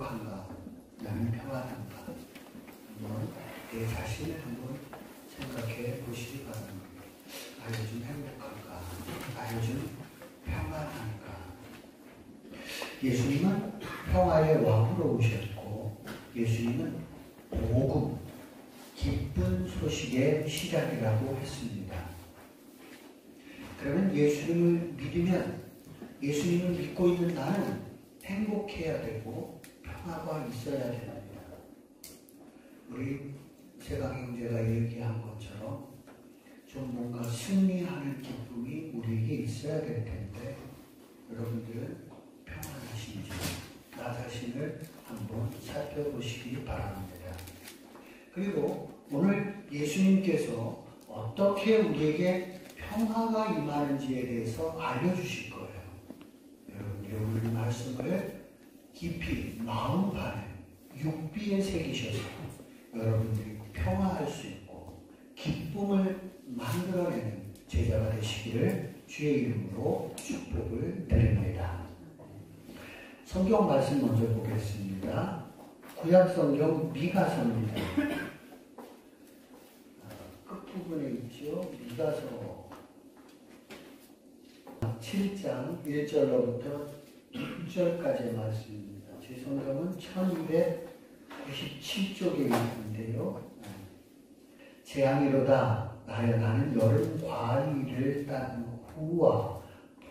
행복한가? 나는 평안한가? 한번 내 자신을 한번 생각해 보시기 바랍니다. 나 요즘 행복한가? 나 요즘 평안한가? 예수님은 평화의 왕으로 오셨고 예수님은 복음, 기쁜 소식의 시작이라고 했습니다. 그러면 예수님을 믿으면 예수님을 믿고 있는 나는 행복해야 되고 평화가 있어야 됩니다. 우리 세강형제가 얘기한 것처럼 좀 뭔가 승리하는 기쁨이 우리에게 있어야 될 텐데 여러분들은 평안하신지 나 자신을 한번 살펴보시기 바랍니다. 그리고 오늘 예수님께서 어떻게 우리에게 평화가 임하는지에 대해서 알려주실 거예요. 여러분들이 오늘 말씀을 깊이 마음판에 육비에 새기셔서 여러분들이 평화할 수 있고 기쁨을 만들어내는 제자가 되시기를 주의 이름으로 축복을 드립니다. 성경 말씀 먼저 보겠습니다. 구약성경 미가서입니다. 끝부분에 있죠. 미가서 7장 1절로부터 6절까지의 말씀입니다. 제 성경은 1297쪽에 있는데요. 재앙이로다 나여 나는 여름 과일을 딴 후와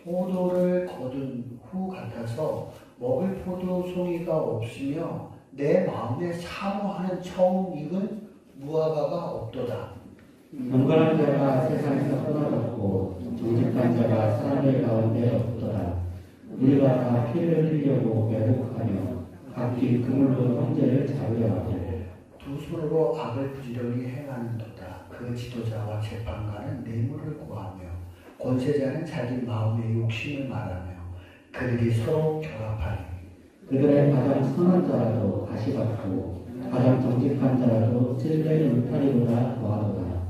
포도를 거둔 후 같아서 먹을 포도송이가 없으며 내 마음에 사모하는 처음 익은 무화과가 없도다. 경건한 자가 세상에서 떠나갔고 정직한 자가 사람의 가운데 없도다. 우리가 다 피를 흘리려고 매복하며 각기 그물로 형제를 잡으려 하고 두 손으로 악을 부지런히 행하는도다. 그 지도자와 재판관은 뇌물을 구하며 권세자는 자기 마음의 욕심을 말하며 그들이 서로 결합하니 그들의 가장 선한 자라도 가시받고 가장 정직한 자라도 찔레 울타리보다 더하도다.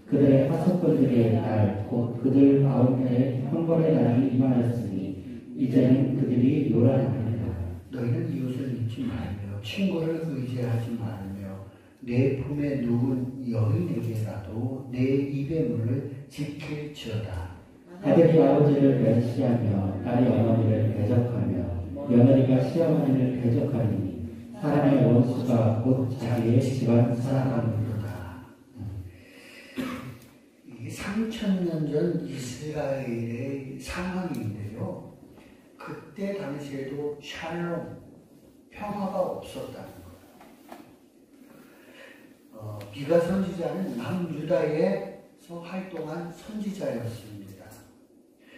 그들의 하석권들의 날 곧 그들 가운데 형벌의 날이 임하였으니 이제는 그들이 요란합니다. 너희는 이웃을 잊지 말며 친구를 의지하지 말며 내 품에 누운 여인에게라도 내 입의 문을 지킬지어다. 아들이 아버지를 멸시하며 딸이 어머니를 대적하며 며느리가 시어머니를 대적하니 사람의 원수가 곧 자기의 집안 사람이로다. 3000년 전 이스라엘의 상황인데요. 그때 당시에도 샬롬, 평화가 없었다는 거예요. 미가 선지자는 남유다에서 활동한 선지자였습니다.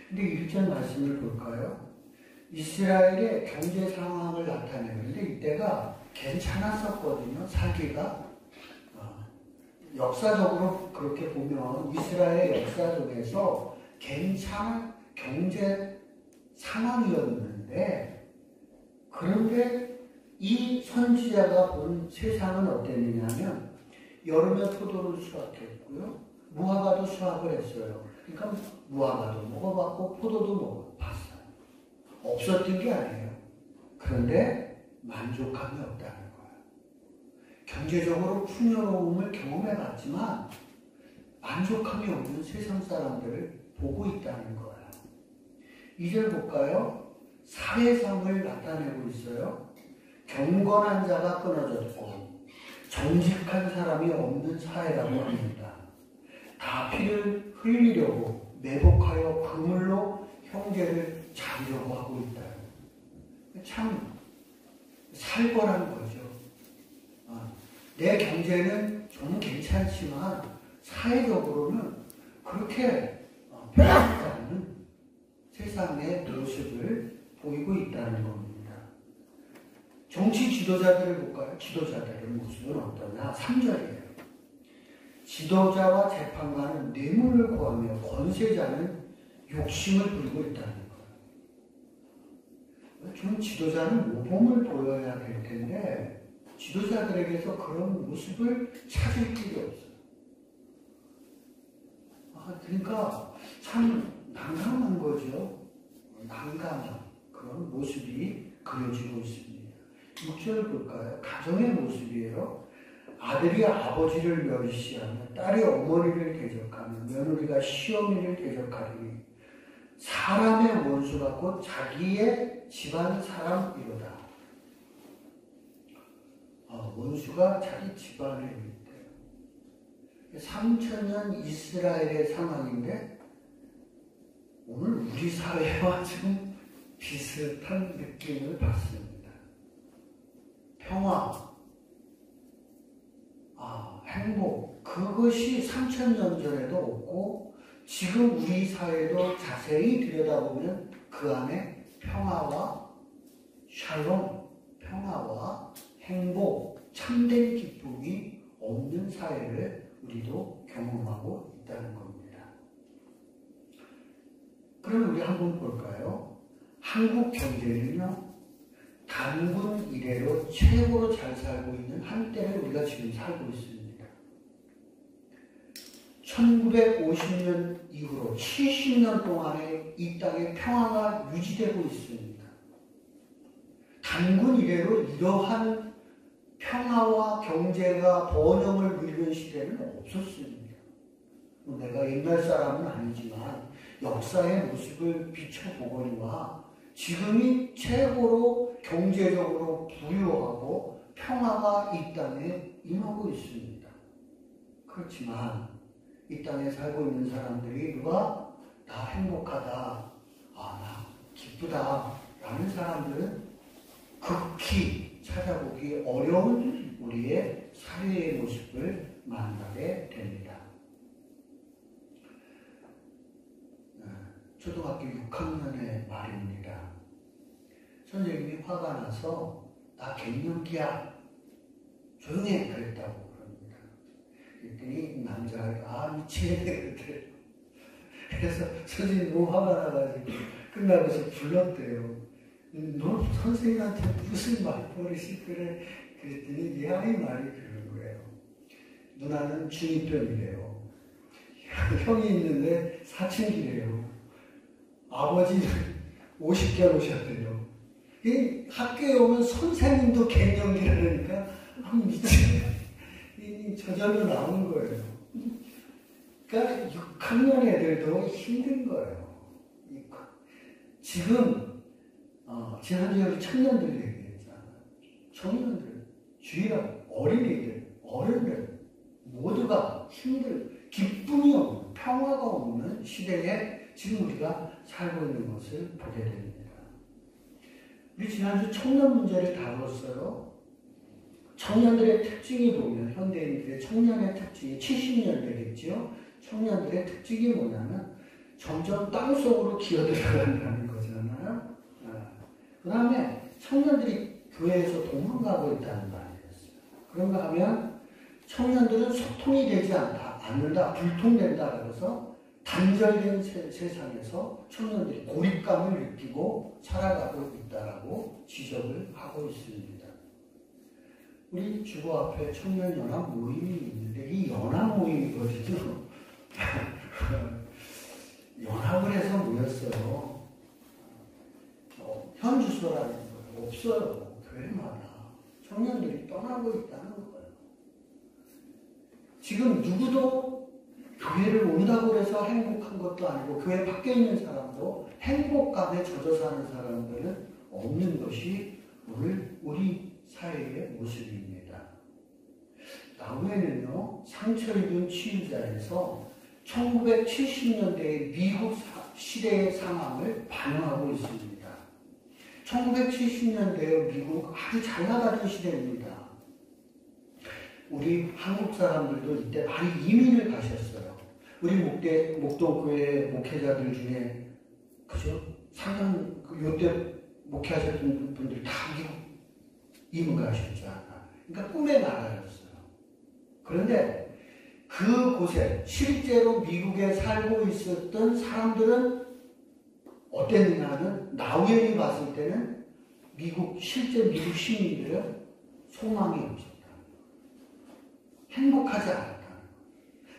근데 1절 말씀을 볼까요? 이스라엘의 경제 상황을 나타내는데 이때가 괜찮았었거든요. 살기가. 역사적으로 그렇게 보면 이스라엘 역사 속에서 괜찮은 경제 상황이었는데 그런데 이 선지자가 본 세상은 어땠느냐면 여름에 포도를 수확했고요. 무화과도 수확을 했어요. 그러니까 무화과도 먹어봤고 포도도 먹어봤어요. 없었던 게 아니에요. 그런데 만족함이 없다는 거예요. 경제적으로 풍요로움을 경험해봤지만 만족함이 없는 세상 사람들을 보고 있다는 거예요. 2절 볼까요? 사회상을 나타내고 있어요. 경건한 자가 끊어졌고 정직한 사람이 없는 사회라고 합니다. 다 피를 흘리려고 매복하여 그물로 형제를 잡으려고 하고 있다. 참 살벌한 거죠. 내 경제는 좀 괜찮지만 사회적으로는 그렇게 편하지 않은 세상의 모습을 보이고 있다는 겁니다. 정치 지도자들을 볼까요? 지도자들의 모습은 어떠냐? 3절이에요. 지도자와 재판관은 뇌물을 구하며 권세자는 욕심을 부리고 있다는 거예요. 좀 지도자는 모범을 보여야 될 텐데 지도자들에게서 그런 모습을 찾을 길이 없어요. 그러니까 참 난감한 거죠. 난감한 그런 모습이 그려지고 있습니다. 6절 볼까요? 가정의 모습이에요. 아들이 아버지를 멸시하며 딸이 어머니를 대적하며 며느리가 시어미를 대적하리니 사람의 원수가 곧 자기의 집안 사람이로다. 원수가 자기 집안에 있대요. 3000년 이스라엘의 상황인데 오늘 우리 사회와 좀 비슷한 느낌을 받습니다. 평화, 행복, 그것이 3000년 전에도 없고 지금 우리 사회도 자세히 들여다보면 그 안에 평화와 샬롬, 평화와 행복, 참된 기쁨이 없는 사회를 우리도 경험하고 있다는 겁니다. 그럼 우리 한번 볼까요? 한국 경제는요, 단군 이래로 최고로 잘 살고 있는 한때를 우리가 지금 살고 있습니다. 1950년 이후로 70년 동안에 이 땅에 평화가 유지되고 있습니다. 단군 이래로 이러한 평화와 경제가 번영을 누리는 시대는 없었습니다. 내가 옛날 사람은 아니지만 역사의 모습을 비춰보거니와 지금이 최고로 경제적으로 부유하고 평화가 이 땅에 임하고 있습니다. 그렇지만 이 땅에 살고 있는 사람들이 누가 나 행복하다, 나 기쁘다 라는 사람들은 극히 찾아보기 어려운 우리의 사회의 모습을 만나게 됩니다. 초등학교 6학년의 말입니다. 선생님이 화가 나서 나 갱년기야 조용히 해 그랬다고 그럽니다. 그랬더니 남자가 미치겠네 그랬대요. 그래서 선생님이 너무 화가 나가지고 끝나고서 불렀대요. 너 선생님한테 무슨 말버릇이 그래? 그랬더니 이 아이 말이 그런 거예요. 누나는 중2병이래요. 형이 있는데 사춘기래요. 아버지는 50견 오셨대요. 이 학교에 오면 선생님도 갱년기라니까 미치겠네. 저절로 나오는 거예요. 그러니까 6학년 애들도 힘든 거예요. 지금 지난주에 우리 청년들 얘기했잖아요. 청년들, 주위랑 어린이들, 어른들 모두가 기쁨이 없는, 평화가 없는 시대에 지금 우리가 살고 있는 것을 보게 됩니다. 우리 지난주 청년 문제를 다뤘어요. 청년들의 특징이 보면 현대인들의 청년의 특징이 70년 되겠죠. 청년들의 특징이 뭐냐면 점점 땅속으로 기어들어간다는 거잖아요. 그 다음에 청년들이 교회에서 도망가고 있다는 말이었어요. 그런가 하면 청년들은 소통이 되지 않는다, 불통된다 그래서 단절된 세상에서 청년들이 고립감을 느끼고 살아가고 있다라고 지적을 하고 있습니다. 우리 주보 앞에 청년연합 모임이 있는데 이 연합 모임이거든요. 연합을 해서 모였어요. 현주소라는 거예요. 없어요. 교회마다. 청년들이 떠나고 있다는 거예요. 지금 누구도 교회를 온다고 해서 행복한 것도 아니고 교회 밖에 있는 사람도 행복감에 젖어 사는 사람들은 없는 것이 오늘 우리 사회의 모습입니다. 나후에는요, 상처 입은 치유자에서 1970년대의 미국 시대의 상황을 반영하고 있습니다. 1970년대의 미국 아주 잘 나가던 시대입니다. 우리 한국 사람들도 이때 많이 이민을 가셨어요. 우리 목동교회 목회자들 중에 그죠? 상당 요때 목회하셨던 분들 다 미국 이민 가셨잖아. 그러니까 꿈의 나라였어요. 그런데 그곳에 실제로 미국에 살고 있었던 사람들은 어땠느냐 하면 나우엔이 봤을 때는 실제 미국 시민들은 소망이 없었다. 행복하지 않았다.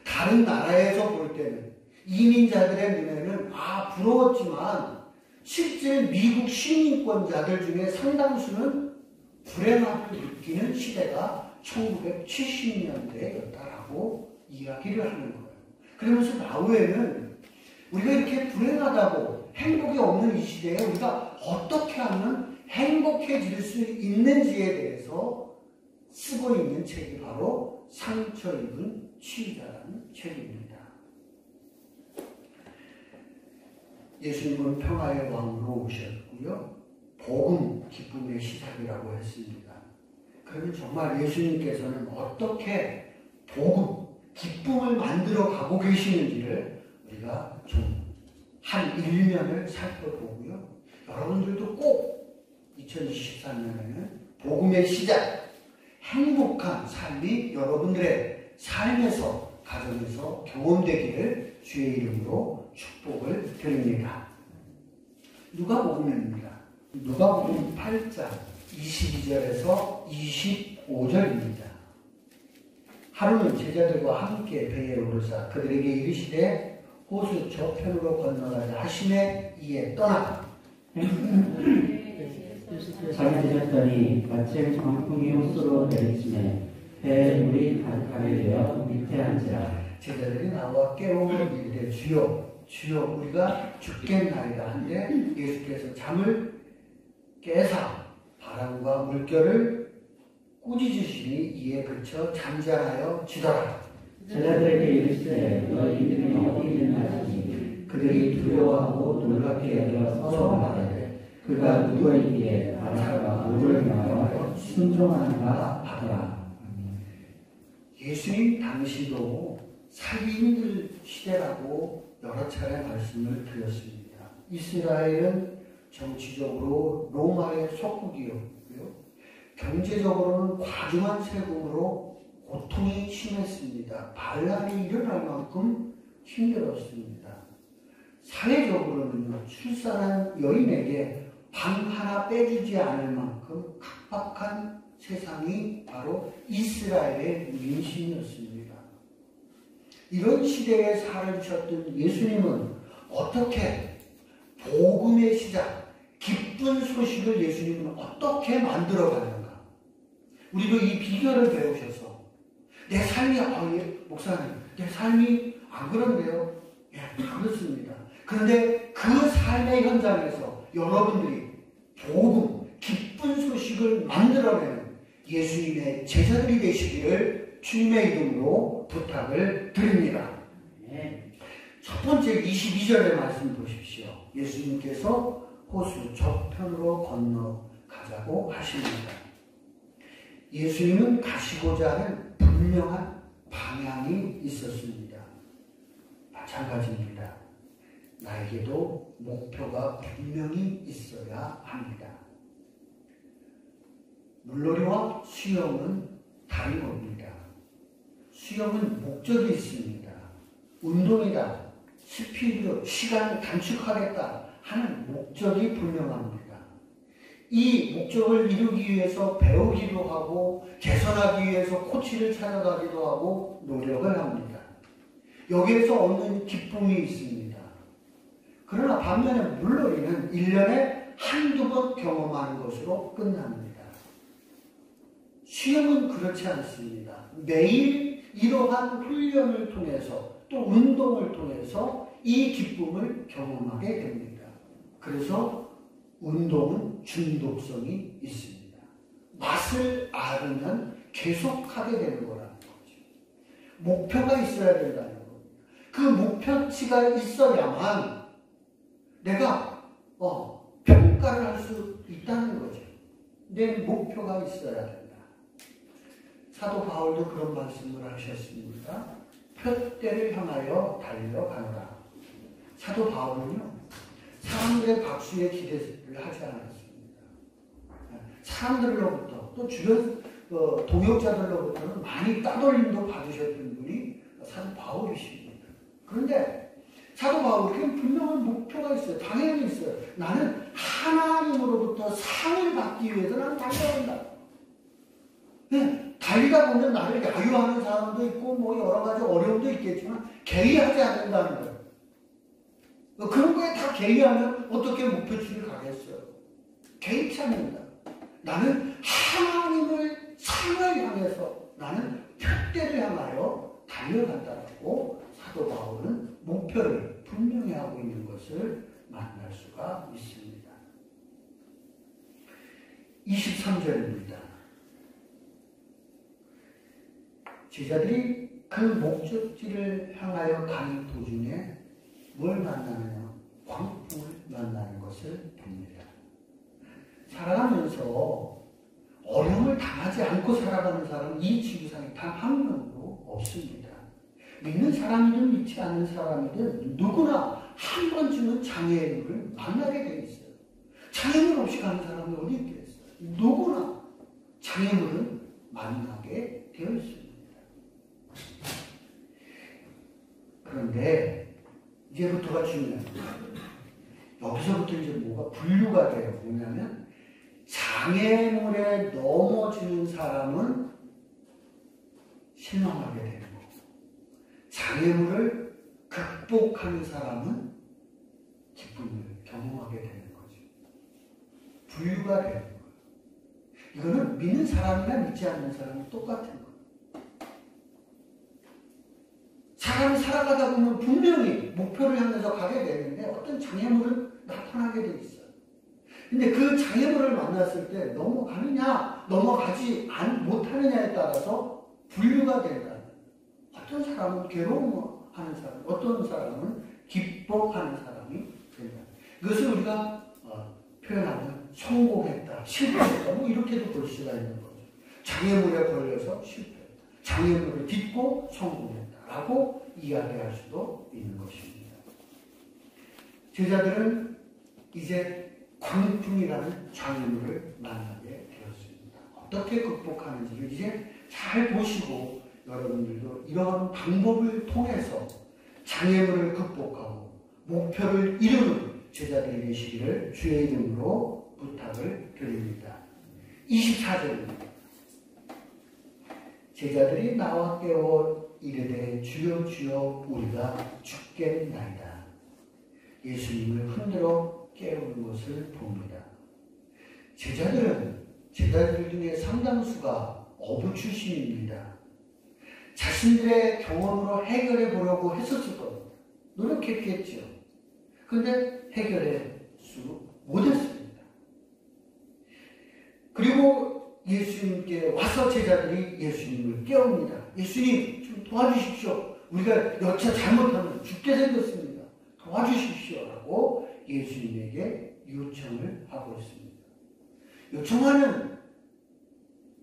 다른 나라에서 볼 때는 이민자들의 눈에는 부러웠지만 실제 미국 시민권자들 중에 상당수는 불행함을 느끼는 시대가 1970년대였다라고 이야기를 하는 거예요. 그러면서 나후에는 우리가 이렇게 불행하다고 행복이 없는 이 시대에 우리가 어떻게 하면 행복해질 수 있는지에 대해서 쓰고 있는 책이 바로 상처 입은 치유자라는 책입니다. 예수님은 평화의 왕으로 오셨고요. 복음, 기쁨의 시작이라고 했습니다. 그러면 정말 예수님께서는 어떻게 복음, 기쁨을 만들어 가고 계시는지를 우리가 좀 한 일면을 살펴보고요. 여러분들도 꼭 2024년에는 복음의 시작, 행복한 삶이 여러분들의 삶에서, 가정에서 경험되기를 주의 이름으로 축복을 드립니다. 누가복음입니다. 누가복음 8장 22절에서 25절입니다. 하루는 제자들과 함께 배에 오르사 그들에게 이르시되 호수 저편으로 건너가자 하시매 이에 떠나 잠이 드셨더니 마침 광풍이 호수로 내리치매 배에 물이 가득하게 되어 밑에 앉으라. 제자들이 나와 깨우며 이르되 주여 주여 우리가 죽겠나이다 한데 예수께서 잠을 깨사 바람과 물결을 꾸짖으시니 이에 그쳐 잠잠하여 지더라. 제자들에게 이르시되 너희들이 어디 있느냐 하시니 그들이 두려워하고 놀랍게 여겨 서로 말하되 그가 누구에게 바람과 물을 명하여 순종하는가 하더라. 예수님 당시도 살기 힘들 시대라고 여러 차례 말씀을 드렸습니다. 이스라엘은 정치적으로 로마의 속국이었고요. 경제적으로는 과중한 세금으로 고통이 심했습니다. 반란이 일어날 만큼 힘들었습니다. 사회적으로는 출산한 여인에게 방 하나 빼주지 않을 만큼 각박한 세상이 바로 이스라엘의 민심이었습니다. 이런 시대에 살아주셨던 예수님은 어떻게 복음의 시작, 기쁜 소식을 예수님은 어떻게 만들어가는가? 우리도 이 비결을 배우셔서 내 삶이, 목사님, 내 삶이 안 그런데요? 예, 그렇습니다. 그런데 그 삶의 현장에서 여러분들이 복음, 기쁜 소식을 만들어내는 예수님의 제자들이 되시기를 주님의 이름으로 부탁을 드립니다. 첫 번째 22절의 말씀 보십시오. 예수님께서 호수 저편으로 건너가자고 하십니다. 예수님은 가시고자 하는 분명한 방향이 있었습니다. 마찬가지입니다. 나에게도 목표가 분명히 있어야 합니다. 물놀이와 수영은 다른 겁니다. 수영은 목적이 있습니다. 운동이다, 스피드, 시간을 단축하겠다 하는 목적이 분명합니다. 이 목적을 이루기 위해서 배우기도 하고 개선하기 위해서 코치를 찾아가기도 하고 노력을 합니다. 여기에서 얻는 기쁨이 있습니다. 그러나 반면에 물놀이는 1년에 한두 번 경험하는 것으로 끝납니다. 수영은 그렇지 않습니다. 매일 이러한 훈련을 통해서 또 운동을 통해서 이 기쁨을 경험하게 됩니다. 그래서 운동은 중독성이 있습니다. 맛을 알으면 계속하게 되는 거라는 거죠. 목표가 있어야 된다는 겁니다. 그 목표치가 있어야만 내가 평가를 할 수 있다는 거죠. 내 목표가 있어야 된다. 사도 바울도 그런 말씀을 하셨습니다. 표대를 향하여 달려가노라. 사도 바울은요, 사람들의 박수에 기대를 하지 않았습니다. 사람들로부터 또 주변 동역자들로부터는 많이 따돌림도 받으셨던 분이 사도 바울이십니다. 그런데 사도 바울에게는 분명한 목표가 있어요. 당연히 있어요. 나는 하나님으로부터 상을 받기 위해서 나는 달려간다. 네, 달리다 보면 나를 야유하는 사람도 있고 뭐 여러 가지 어려움도 있겠지만 개의하지 않는다는 거예요. 그런 거에 다 개의하면 어떻게 목표치를 가겠어요? 개의치 않는다. 나는 하나님을 상을 향해서 나는 표대를 향하여 달려간다라고 사도 바울은 목표를 분명히 하고 있는 것을 만날 수가 있습니다. 23절입니다. 제자들이 그 목적지를 향하여 가는 도중에 뭘 만나느냐? 광풍을 만나는 것을 봅니다. 살아가면서 어려움을 당하지 않고 살아가는 사람은 이 지구상에 단 한 명도 없습니다. 믿는 사람이든 믿지 않는 사람이든 누구나 한 번쯤은 장애물을 만나게 되어 있어요. 장애물 없이 가는 사람이 어디 있겠어요? 누구나 장애물은 만나게 되어 있습니다. 그런데 이제부터가 중요합니다. 여기서부터 이제 뭐가 분류가 돼요. 뭐냐면 장애물에 넘어지는 사람은 실망하게 되는 거고, 장애물을 극복하는 사람은 기쁨을 경험하게 되는 거죠. 분류가 되는 거예요. 이거는 믿는 사람이나 믿지 않는 사람은 똑같은 거예요. 사람이 살아가다 보면 분명히 목표를 향해서 가게 되는데 어떤 장애물은 나타나게 돼 있어요. 근데 그 장애물을 만났을 때 넘어가느냐, 넘어가지 못하느냐에 따라서 분류가 된다. 어떤 사람은 괴로워하는 사람, 어떤 사람은 기뻐하는 사람이 된다. 이것을 우리가 표현하면 성공했다, 실패했다, 뭐 이렇게도 볼 수가 있는 거죠. 장애물에 걸려서 실패했다, 장애물을 딛고 성공했다라고 이야기할 수도 있는 것입니다. 제자들은 이제 광풍이라는 장애물을 만나게 되었습니다. 어떻게 극복하는지를 이제 잘 보시고 여러분들도 이러한 방법을 통해서 장애물을 극복하고 목표를 이루는 제자들이 되시기를 주의 이름으로 부탁을 드립니다. 24절입니다. 제자들이 나와 깨워 이르되 주여 주여 우리가 죽겠나이다. 예수님을 흔들어 깨우는 것을 봅니다. 제자들 중에 상당수가 어부 출신입니다. 자신들의 경험으로 해결해 보려고 했었을 겁니다. 노력했겠죠. 그런데 해결할 수 못했습니다. 그리고 예수님께 와서 제자들이 예수님을 깨웁니다. 예수님 좀 도와주십시오. 우리가 여차 잘못하면 죽게 생겼습니다. 도와주십시오. 라고 예수님에게 요청을 하고 있습니다. 요청하는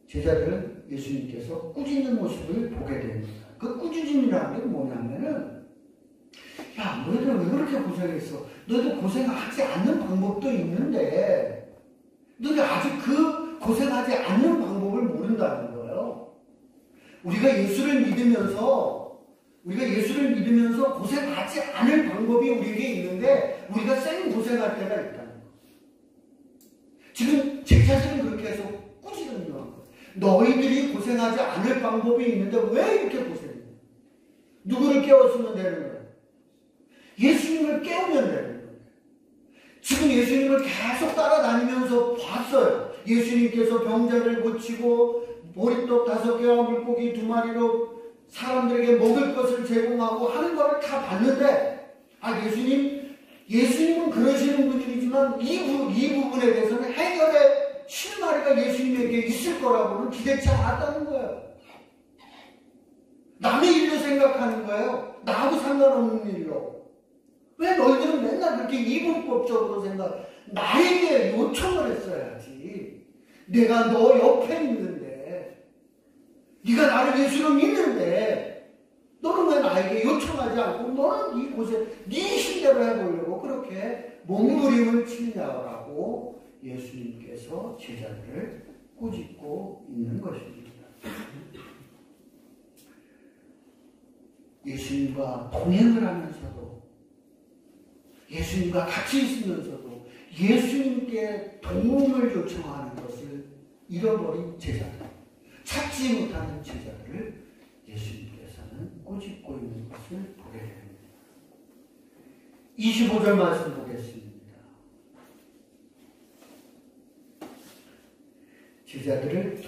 제자들은 예수님께서 꾸짖는 모습을 보게 됩니다. 그 꾸짖음이라는 게 뭐냐면은, 야, 너희들 왜 그렇게 고생했어? 너희들 고생하지 않는 방법도 있는데 너희들 아직 그 고생하지 않는 방법을 모른다는 거예요. 우리가 예수를 믿으면서 고생하지 않을 방법이 우리에게 있는데 우리가 쌩 고생할 때가 있다는 거예요. 지금 제자들은 그렇게 해서 꾸짖는 거예요. 너희들이 고생하지 않을 방법이 있는데 왜 이렇게 고생해? 누구를 깨웠으면 되는 거예요? 예수님을 깨우면 되는 거예요. 지금 예수님을 계속 따라다니면서 봤어요. 예수님께서 병자를 고치고 보리떡 5개와 물고기 2마리로 사람들에게 먹을 것을 제공하고 하는 것을 다 봤는데, 예수님은 그러시는 분이지만 이 부분에 대해서는 해결의 실마리가 예수님에게 있을 거라고는 기대치 않았다는 거예요. 남의 일로 생각하는 거예요. 나하고 상관없는 일로. 왜 너희들은 맨날 그렇게 이분법적으로 나에게 요청을 했어야지. 내가 너 옆에 있는데, 네가 나를 예수로 믿는데 너는 왜 나에게 요청하지 않고 너는 이 고생 네 힘대로 해보려고 그렇게 몸부림을 치냐라고 예수님께서 제자들을 꾸짖고 있는 것입니다. 예수님과 동행을 하면서도, 예수님과 같이 있으면서도 예수님께 도움을 요청하는 것을 잃어버린 제자들, 찾지 못하는 제자들을 예수님께서는 꾸짖고 있는 것을 보게 됩니다. 25절 말씀 보겠습니다. 제자들은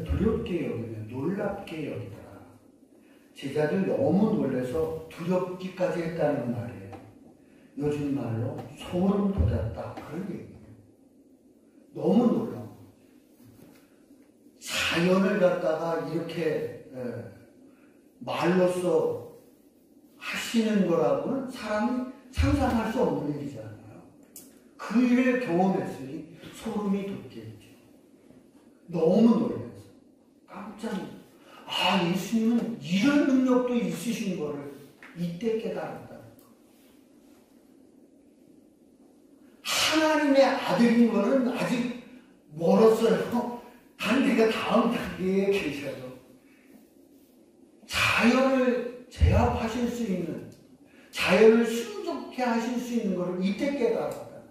두렵게 여기며 놀랍게 여기더라. 제자들 너무 놀라서 두렵기까지 했다는 말이에요. 요즘 말로 소름 돋았다. 그런 얘기예요. 너무 놀라운 거죠. 자연을 갖다가 이렇게 말로써 하시는 거라고는 사람이 상상할 수 없는 일이잖아요. 그 일을 경험했으니 소름이 돋겠죠. 너무 놀라서 깜짝 놀랐어요. 아, 예수님은 이런 능력도 있으신 거를 이때 깨달았다. 하나님의 아들인 거는 아직 멀었어요. 단계가 다음 단계에 계셔서 자연을 제압하실 수 있는, 자연을 순종케 하실 수 있는 것을 이때 깨달았다.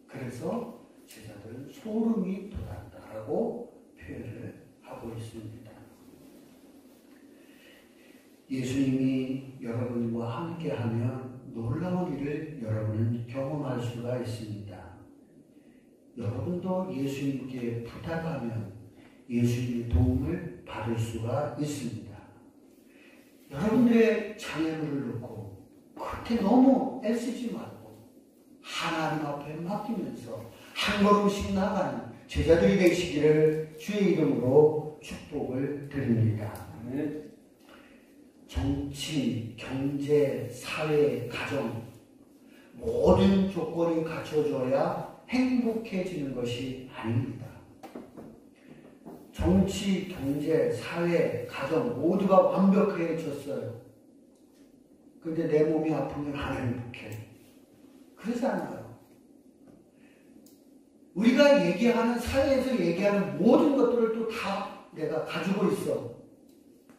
그래서 제자들은 소름이 돋았다라고 표현을 하고 있습니다. 예수님이 여러분과 함께하면 놀라운 일을 여러분은 경험할 수가 있습니다. 여러분도 예수님께 부탁하면 예수님의 도움을 받을 수가 있습니다. 여러분들의 장애물을 놓고 그렇게 너무 애쓰지 말고 하나님 앞에 맡기면서 한 걸음씩 나가는 제자들이 되시기를 주의 이름으로 축복을 드립니다. 정치, 경제, 사회, 가정 모든 조건이 갖춰져야 행복해지는 것이 아닙니다. 정치, 경제, 사회, 가정 모두가 완벽해졌어요. 근데 내 몸이 아프면 안 행복해. 그러잖아요. 우리가 얘기하는, 사회에서 얘기하는 모든 것들을 또 다 내가 가지고 있어.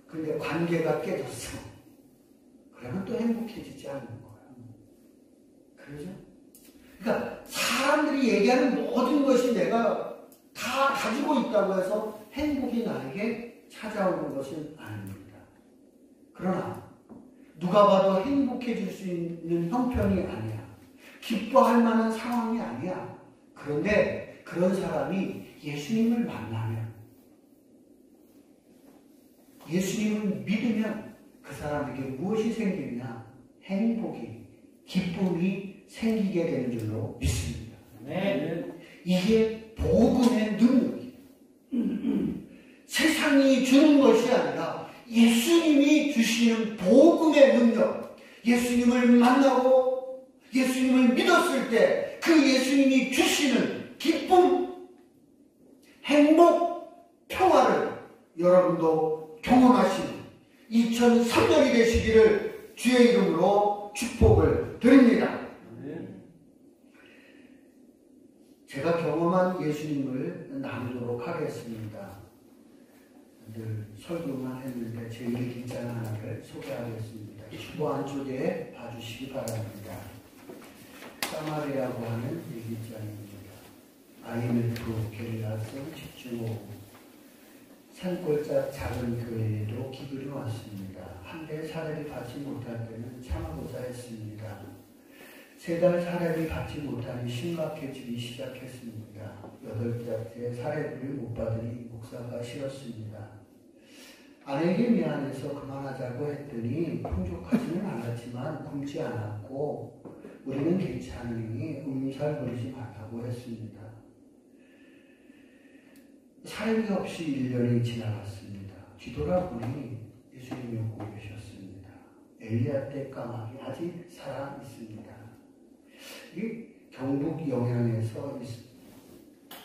근데 관계가 깨졌어. 그러면 또 행복해지지 않는 거야. 그러죠? 그러니까 사람들이 얘기하는 모든 것이 내가 다 가지고 있다고 해서 행복이 나에게 찾아오는 것은 아닙니다. 그러나 누가 봐도 행복해질 수 있는 형편이 아니야. 기뻐할 만한 상황이 아니야. 그런데 그런 사람이 예수님을 만나면, 예수님을 믿으면 그 사람에게 무엇이 생기냐? 행복이, 기쁨이 생기게 되는 줄로 믿습니다. 네. 이게 복음의 능력이에요. 세상이 주는 것이 아니라 예수님이 주시는 복음의 능력. 예수님을 만나고 예수님을 믿었을 때 그 예수님이 주시는 기쁨, 행복, 평화를 여러분도 경험하시는 2003년이 되시기를 주의 이름으로 축복을 드립니다. 제가 경험한 예수님을 나누도록 하겠습니다. 늘 설교만 했는데 제 일기장 하나를 소개하겠습니다. 주보 안쪽에 봐주시기 바랍니다. 사마리아고 하는 일기장입니다. IMF 게릴라성 집중호우. 산골짜 작은 교회로 기글이 왔습니다. 한데 사례를 받지 못할 때는 참아보자 했습니다. 3달 사례를 받지 못하니 심각해지기 시작했습니다. 8달째 사례를 못 받으니 목사가 싫었습니다. 아내에게 미안해서 그만하자고 했더니 풍족하지는 않았지만 굶지 않았고 우리는 괜찮으니 음살 부리지 말라고 했습니다. 사례비 없이 1년이 지나갔습니다. 뒤돌아보니 예수님이 오고 계셨습니다. 엘리야 때 까마귀 아직 살아 있습니다. 이 경북 영양에서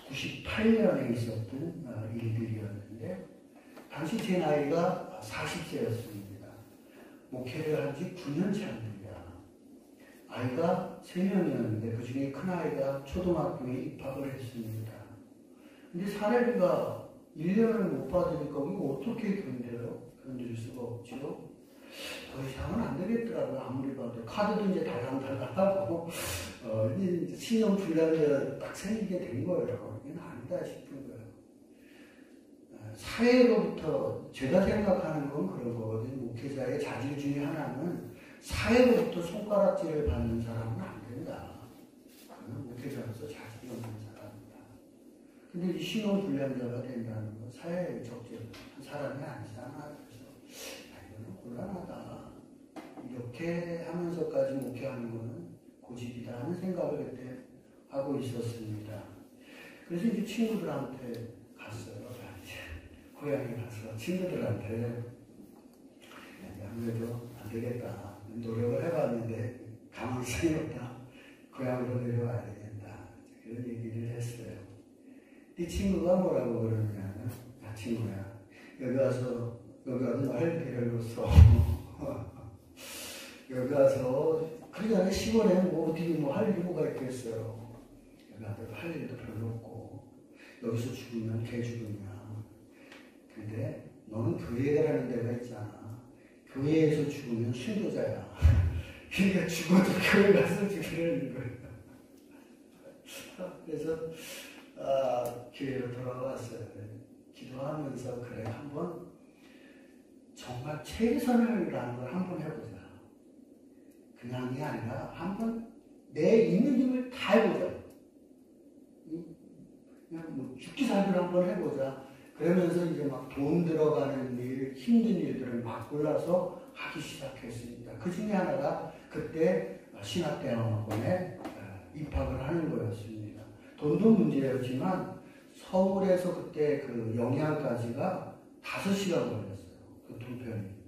98년에 있었던 일들이었는데 당시 제 나이가 40세였습니다. 목회를 한 지 9년 차입니다. 아이가 3명이었는데 그 중에 큰아이가 초등학교에 입학을 했습니다. 근데 사례비가 1년을 못 받으니까 이거 어떻게 견딜 수가 없죠. 더 이상은 안 되겠더라고요. 아무리 봐도. 카드도 이제 달랑달랑하고 이제 신용 불량이 딱 생기게 된 거예요. 이건 아니다 싶은 거예요. 사회로부터 제가 생각하는 건 그런 거거든요. 목회자의 자질 중에 하나는 사회로부터 손가락질을 받는 사람은 안 된다. 그는 목회자로서 자질이 없는 사람이다. 근데 이 신혼불량자가 된다는 건 사회에 적절한 사람이 아니잖아. 그래서 이거는 곤란하다. 이렇게 하면서까지 목회하는 거는 고집이다 하는 생각을 그때 하고 있었습니다. 그래서 이제 친구들한테 갔어요. 고향에 가서 친구들한테 아무래도 안 되겠다. 노력을 해봤는데 가망성이 없다. 고향으로 내려와야 되겠다. 그런 얘기를 했어요. 이 친구가 뭐라고 그러냐면, 야 친구야, 여기 와서 말 데려줬어. 여기 와서 그러지 않아 시골에 뭐 어떻게 뭐 할 일이 뭐가 있겠어요. 여기 와서 할 일도 별로 없고 여기서 죽으면 개 죽으냐. 근데 너는 교회에 가는 데가 있잖아. 교회에서 죽으면 순교자야. 그러니까 죽어도 교회 가서 죽이라는 거야. 그래서 교회로 돌아왔어요. 기도하면서 그래 한번 정말 최선을 다하는 걸 한번 해보자. 그냥이 아니라 한번 내 있는 힘을 다 해보자. 그냥 뭐 죽기 살기를 한번 해보자. 그러면서 이제 막 돈 들어가는 일, 힘든 일들을 막 골라서 하기 시작했습니다. 그 중에 하나가 그때 신학대학원에 입학을 하는 거였습니다. 돈도 문제였지만 서울에서 그때 그 영양까지가 5시간 걸렸어요. 그 교통편이.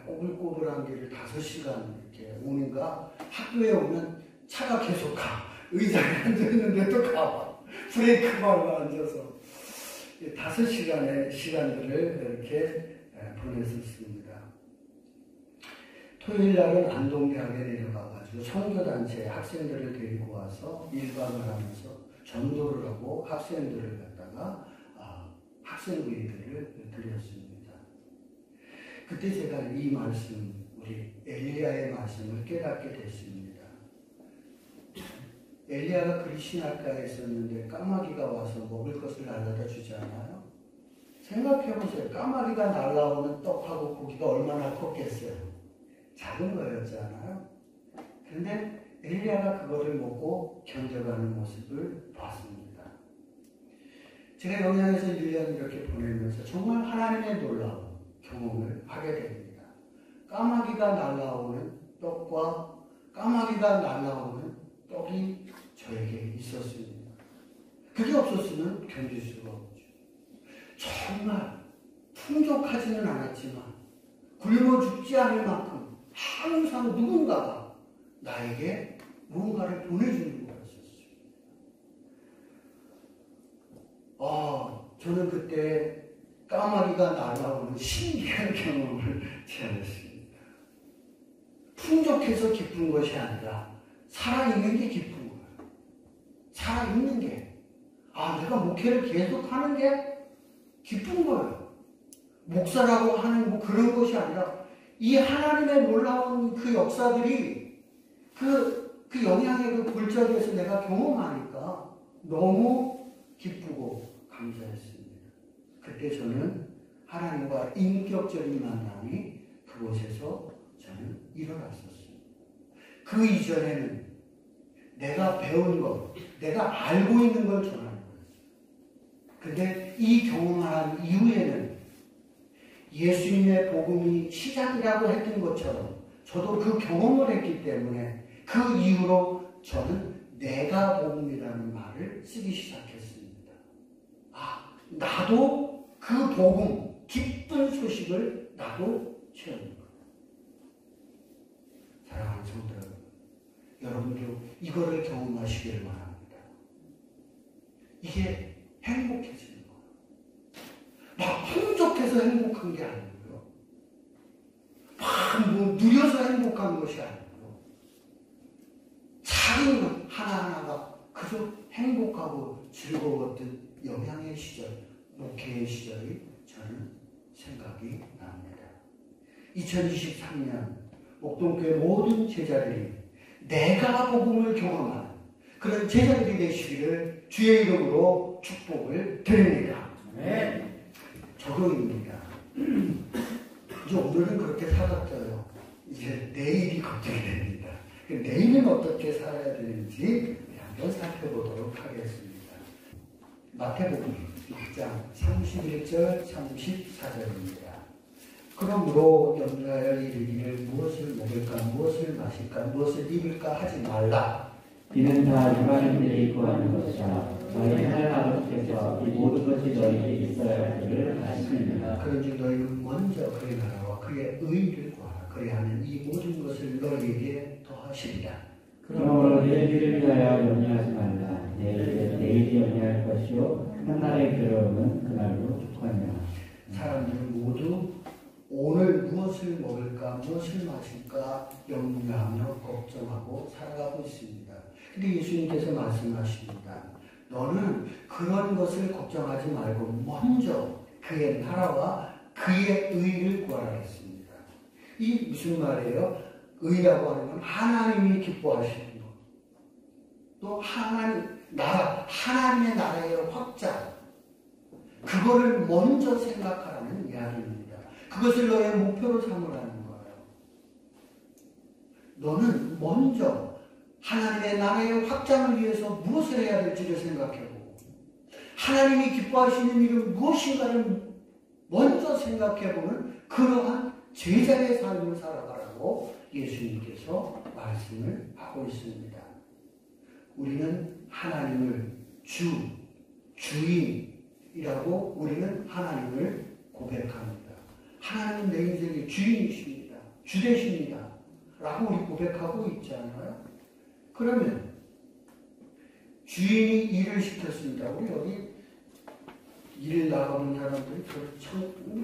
꼬불꼬불한 길을 5시간 이렇게 오는가 학교에 오면 차가 계속 가. 의자에 앉아있는데도 가봐. 브레이크 밟고 앉아서 5시간의 시간들을 이렇게 보냈었습니다. 토요일 날은 안동대학에 내려가가지고 선교단체 학생들을 데리고 와서 일반을 하면서 전도를 하고 학생들을 갖다가 학생부회들을 드렸습니다. 그때 제가 이 말씀, 우리 엘리야의 말씀을 깨닫게 됐습니다. 엘리야가 그리 신학가에 있었는데 까마귀가 와서 먹을 것을 날라다 주지 않아요? 생각해보세요. 까마귀가 날라오는 떡하고 고기가 얼마나 컸겠어요? 작은 거였잖아요. 그런데 엘리야가 그거를 먹고 견뎌가는 모습을 봤습니다. 제가 영양에서 1년 이렇게 보내면서 정말 하나님의 놀라운 경험을 하게 됩니다. 까마귀가 날라오는 떡과 까마귀가 날라오는 떡이 저에게 있었습니다. 그게 없었으면 견딜 수가 없죠. 정말 풍족하지는 않았지만 굶어 죽지 않을 만큼 항상 누군가가 나에게 무언가를 보내주는 거였었어요. 저는 그때 까마귀가 날아오는 신기한 경험을 체험했습니다. 풍족해서 기쁜 것이 아니라 살아있는 게 기쁜 거예요. 살아있는 게. 내가 목회를 계속하는 게 기쁜 거예요. 목사라고 하는 뭐 그런 것이 아니라 이 하나님의 놀라운 그 역사들이 그 영향의 그 골짜기에서 내가 경험하니까 너무 기쁘고 감사했습니다. 그때 저는 하나님과 인격적인 만남이 그곳에서 저는 일어났었습니다. 그 이전에는 내가 배운 것, 내가 알고 있는 걸 전하는 거였어요. 근데 이 경험을 한 이후에는 예수님의 복음이 시작이라고 했던 것처럼 저도 그 경험을 했기 때문에 그 이후로 저는 내가 복음이라는 말을 쓰기 시작했습니다. 나도 그 복음, 기쁜 소식을 나도 체험한 거예요. 사랑하는 성도 여러분도 이거를 경험하시길 바랍니다. 이게 행복해지는 거예요. 막 풍족해서 행복한 게 아니고요. 막 누려서 행복한 것이 아니고 작은 것 하나하나가 그저 행복하고 즐거웠던 영양의 시절, 목회의 시절이 저는 생각이 납니다. 2023년 목동교회 모든 제자들이 내가 복음을 경험하는 그런 제자들이 되시기를 주의 이름으로 축복을 드립니다. 네. 적용입니다. 이제 오늘은 그렇게 살았어요. 이제 내일이 걱정이 됩니다. 내일은 어떻게 살아야 되는지 한번 살펴보도록 하겠습니다. 마태복음 6장 31절 34절입니다. 그러므로 염려하여 이르기를 무엇을 먹을까 무엇을 마실까 무엇을 입을까 하지 말라. 이는 다 일반인들이 구하는 것이라. 너희 하늘 아버지께서 이 모든 것이 너희에게 있어야 할 줄을 아시느니라. 그런즉 너희는 먼저 그의 나라와 그의 의를 구하라. 그리하면 이 모든 것을 너희에게 더하시리라. 그러므로 내일을 위하여 염려하지 말라. 내일이 염려할 것이요 한 날의 괴로움은 그날로 족하니라. 사람들은 모두 오늘 무엇을 먹을까 무엇을 마실까 염려하며 걱정하고 살아가고 있습니다. 근데 예수님께서 말씀하십니다. 너는 그런 것을 걱정하지 말고 먼저 그의 나라와 그의 의를 구하라 했습니다. 이 무슨 말이에요? 의라고 하는 건 하나님이 기뻐하시는 것. 또 하나님의 나라의 확장. 그거를 먼저 생각하라는 이야기입니다. 그것을 너의 목표로 삼으라는 거예요. 너는 먼저 하나님의 나라의 확장을 위해서 무엇을 해야 될지를 생각해보고 하나님이 기뻐하시는 일은 무엇인가를 먼저 생각해보는 그러한 제자의 삶을 살아가라고 예수님께서 말씀을 하고 있습니다. 우리는 하나님을 주인이라고 우리는 하나님을 고백합니다. 하나님은 내 인생의 주인이십니다. 주되십니다. 라고 우리 고백하고 있지 않아요? 그러면 주인이 일을 시켰습니다. 우리 여기 일 나가는 사람들이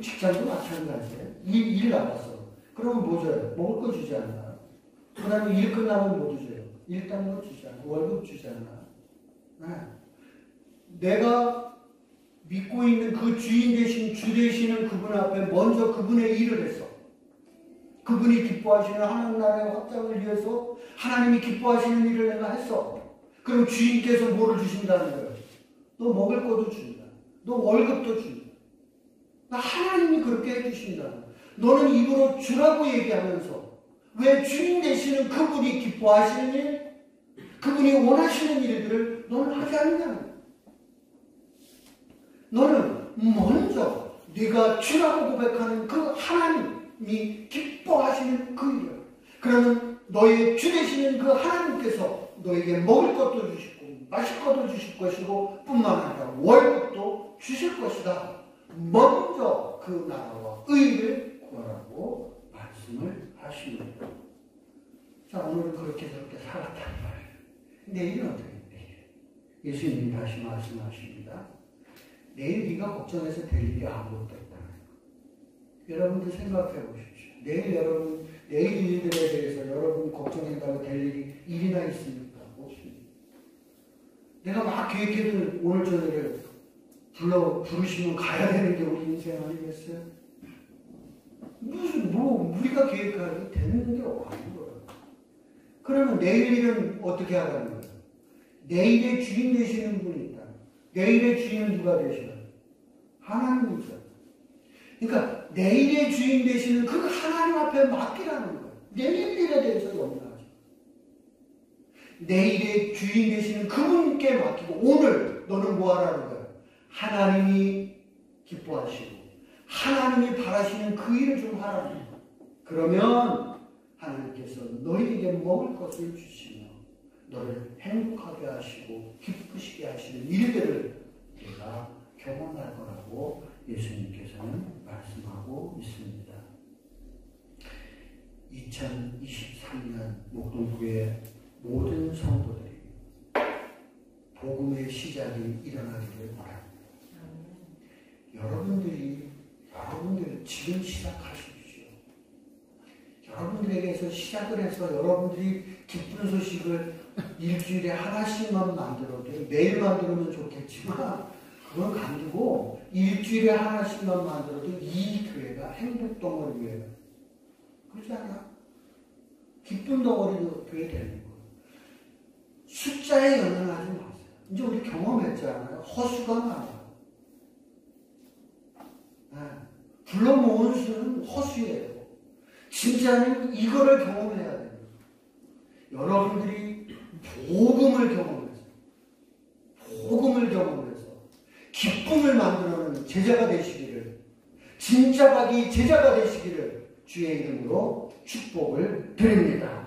직장도 마찬가지예요. 일 나갔어. 그러면 뭐 줘요? 먹을 거 주지 않아요? 그 다음에 일 끝나면 뭐 주세요? 일 딴 거 주지 않아요? 월급 주지 않아요? 네. 내가 믿고 있는 그 주인 되신 주 되시는 그분 앞에 먼저 그분의 일을 했어. 그분이 기뻐하시는 하나님 나라의 확장을 위해서 하나님이 기뻐하시는 일을 내가 했어. 그럼 주인께서 뭐를 주신다는 거예요? 너 먹을 것도 준다. 너 월급도 준다. 하나님이 그렇게 해주신다. 너는 입으로 주라고 얘기하면서 왜 주인 되시는 그분이 기뻐하시는 일, 그분이 원하시는 일들을 너는 하지 않느냐? 너는 먼저 네가 주라고 고백하는 그 하나님이 기뻐하시는 그 일을, 그러면 너의 주 되시는 그 하나님께서 너에게 먹을 것도 주시고 마실 것도 주실 것이고 뿐만 아니라 월급도 주실 것이다. 먼저 그 나라와 의를 구하라고 말씀을 하십니다. 자, 오늘은 그렇게 저렇게 살았단 말이에요. 내일은 어떻게 돼? 예수님이 다시 말씀하십니다. 내일 네가 걱정해서 될 일이 아무것도 없다는 거. 여러분들 생각해 보십시오. 내일 일들에 대해서 여러분 걱정한다고 될 일이나 있습니까? 없습니다. 내가 막 계획해도 오늘 저녁에 부르시면 가야 되는 게 우리 인생 아니겠어요? 우리가 계획하는 게 되는 게 아닌 거예요. 그러면 내일 일은 어떻게 하라는 거예요? 내일의 주인 되시는 분이 있다. 내일의 주인은 누가 되시나요? 하나님이죠. 그러니까 내일의 주인 되시는 그 하나님 앞에 맡기라는 거예요. 내일 일에 대해서 염려하지. 내일의 주인 되시는 그분께 맡기고 오늘 너는 뭐 하라는 거예요? 하나님이 기뻐하시고 하나님이 바라시는 그 일을 좀 하라는 거예요. 그러면 하나님께서 너희에게 먹을 것을 주시며 너를 행복하게 하시고 기쁘시게 하시는 일들을 내가 경험할 거라고 예수님께서는 말씀하고 있습니다. 2023년 목동교회 모든 성도들이 복음의 시작이 일어나기를 바랍니다. 여러분들이 지금 시작하십시오. 여러분들에게서 시작을 해서 여러분들이 기쁜 소식을 일주일에 하나씩만 만들어도 매일 만들면 좋겠지만 그건 간두고 일주일에 하나씩만 만들어도 이 교회가 행복 덩어리예요. 그렇지 않아? 기쁜 덩어리도 교회 되는 거예요. 숫자에 연연하지 마세요. 이제 우리 경험했잖아요. 허수가 많아요. 네. 불러 모은 수는 허수예요. 진짜는 이거를 경험해야 돼요. 여러분들이 복음을 경험해서 기쁨을 만들어내는 제자가 되시기를, 진짜 박이 제자가 되시기를 주의 이름으로 축복을 드립니다.